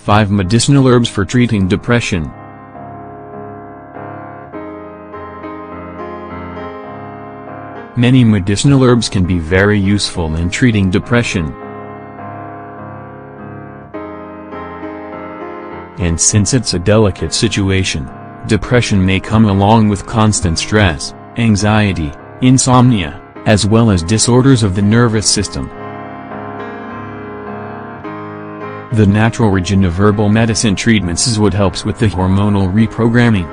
5 medicinal herbs for treating depression. Many medicinal herbs can be very useful in treating depression. And since it's a delicate situation, depression may come along with constant stress, anxiety, insomnia, as well as disorders of the nervous system. The natural region of herbal medicine treatments is what helps with the hormonal reprogramming.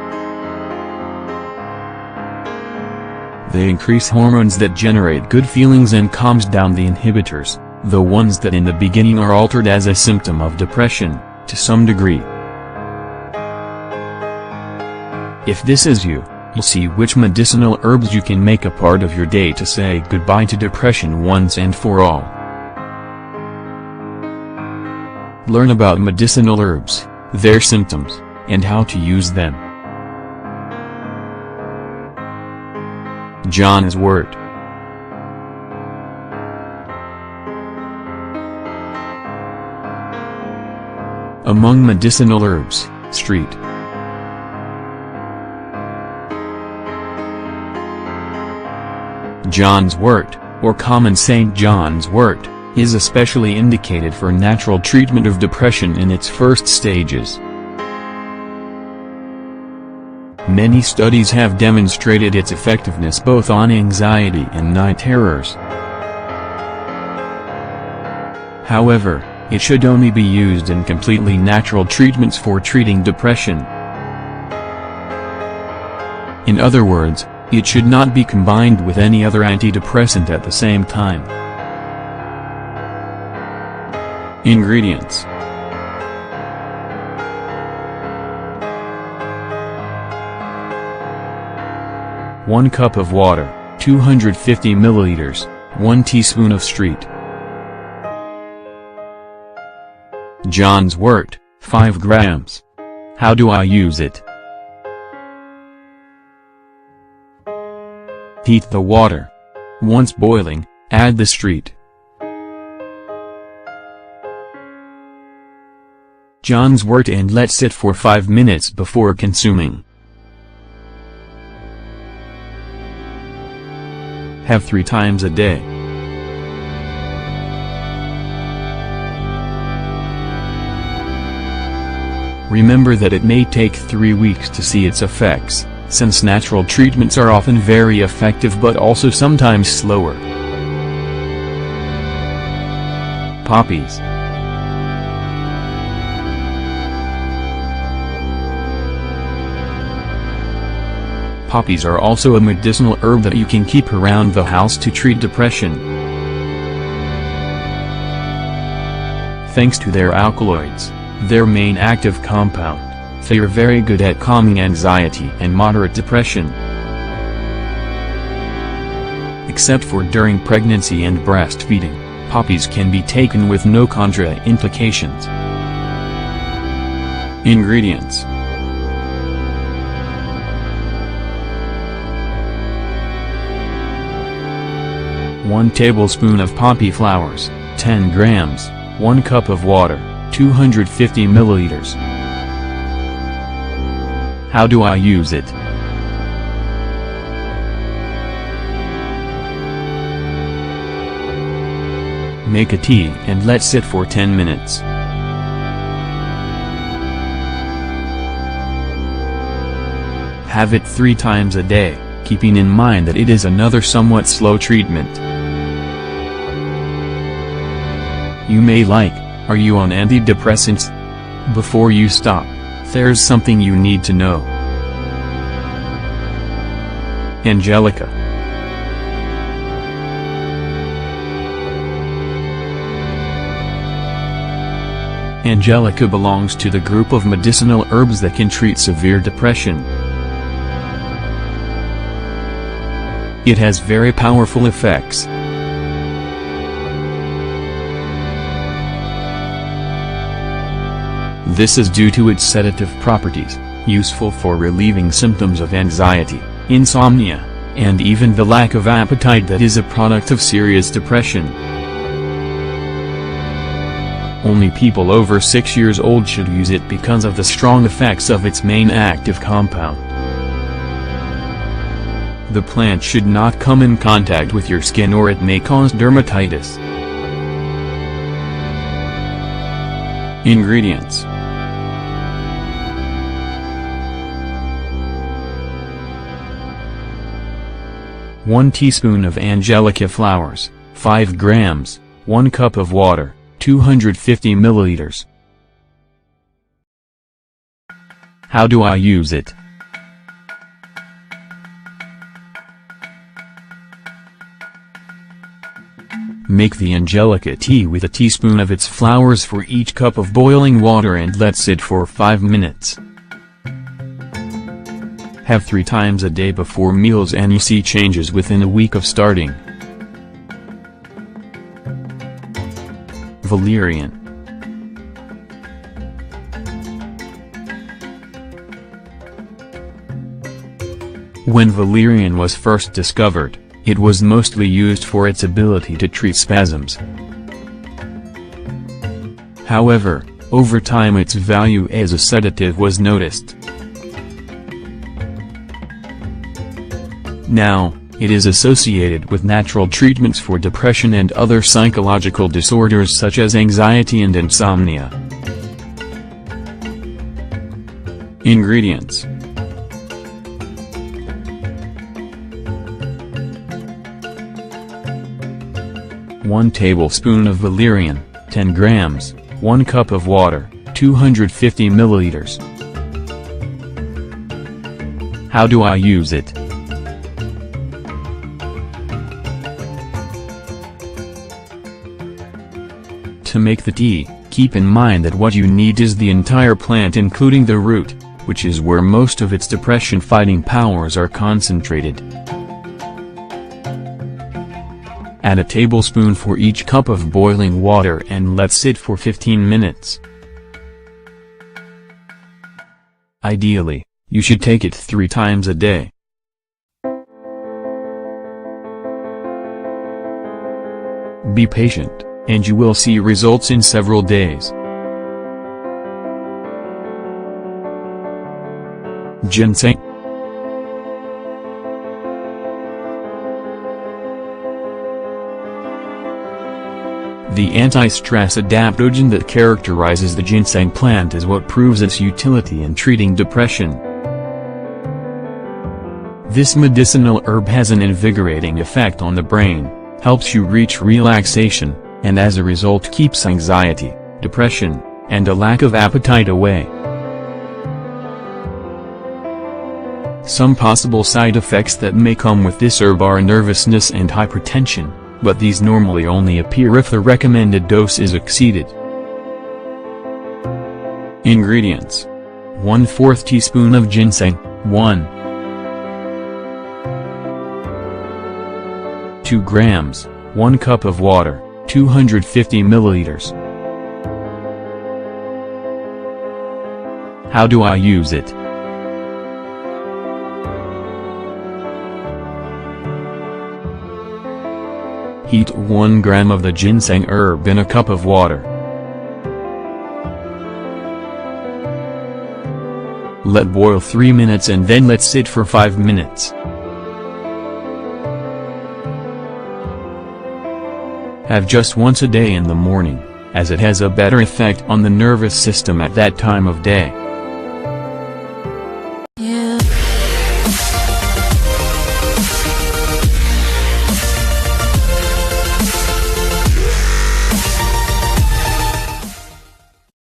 They increase hormones that generate good feelings and calms down the inhibitors, the ones that in the beginning are altered as a symptom of depression, to some degree. If this is you, you'll see which medicinal herbs you can make a part of your day to say goodbye to depression once and for all. Learn about medicinal herbs, their symptoms, and how to use them. John's wort. Among medicinal herbs, street. John's wort, or common St. John's wort, is especially indicated for natural treatment of depression in its first stages. Many studies have demonstrated its effectiveness both on anxiety and night terrors. However, it should only be used in completely natural treatments for treating depression. In other words, it should not be combined with any other antidepressant at the same time. Ingredients: 1 cup of water, 250 milliliters, 1 teaspoon of street. John's wort, 5 grams. How do I use it? Heat the water. Once boiling, add the street. John's wort and let sit for 5 minutes before consuming. Have 3 times a day. Remember that it may take 3 weeks to see its effects, since natural treatments are often very effective but also sometimes slower. Poppies. Poppies are also a medicinal herb that you can keep around the house to treat depression. Thanks to their alkaloids, their main active compound, they are very good at calming anxiety and moderate depression. Except for during pregnancy and breastfeeding, poppies can be taken with no contraindications. Ingredients: 1 tablespoon of poppy flowers, 10 grams, 1 cup of water, 250 milliliters. How do I use it? Make a tea and let sit for 10 minutes. Have it 3 times a day, keeping in mind that it is another somewhat slow treatment. You may like, are you on antidepressants? Before you stop, there's something you need to know. Angelica. Angelica belongs to the group of medicinal herbs that can treat severe depression. It has very powerful effects. This is due to its sedative properties, useful for relieving symptoms of anxiety, insomnia, and even the lack of appetite that is a product of serious depression. Only people over 6 years old should use it because of the strong effects of its main active compound. The plant should not come in contact with your skin or it may cause dermatitis. Ingredients: 1 teaspoon of angelica flowers, 5 grams, 1 cup of water, 250 milliliters. How do I use it? Make the angelica tea with a teaspoon of its flowers for each cup of boiling water and let sit for 5 minutes. Have 3 times a day before meals and you see changes within a week of starting. Valerian. When valerian was first discovered, it was mostly used for its ability to treat spasms. However, over time its value as a sedative was noticed. Now, it is associated with natural treatments for depression and other psychological disorders such as anxiety and insomnia. Ingredients: 1 tablespoon of valerian, 10 grams, 1 cup of water, 250 milliliters. How do I use it? To make the tea, keep in mind that what you need is the entire plant including the root, which is where most of its depression-fighting powers are concentrated. Add a tablespoon for each cup of boiling water and let sit for 15 minutes. Ideally, you should take it 3 times a day. Be patient, and you will see results in several days. Ginseng. The anti-stress adaptogen that characterizes the ginseng plant is what proves its utility in treating depression. This medicinal herb has an invigorating effect on the brain, helps you reach relaxation, and as a result keeps anxiety, depression, and a lack of appetite away. Some possible side effects that may come with this herb are nervousness and hypertension, but these normally only appear if the recommended dose is exceeded. Ingredients: 1/4 teaspoon of ginseng, 2 grams, 1 cup of water, 250 milliliters. How do I use it? Heat 1 gram of the ginseng herb in a cup of water. Let boil 3 minutes and then let sit for 5 minutes. Have just once a day in the morning, as it has a better effect on the nervous system at that time of day.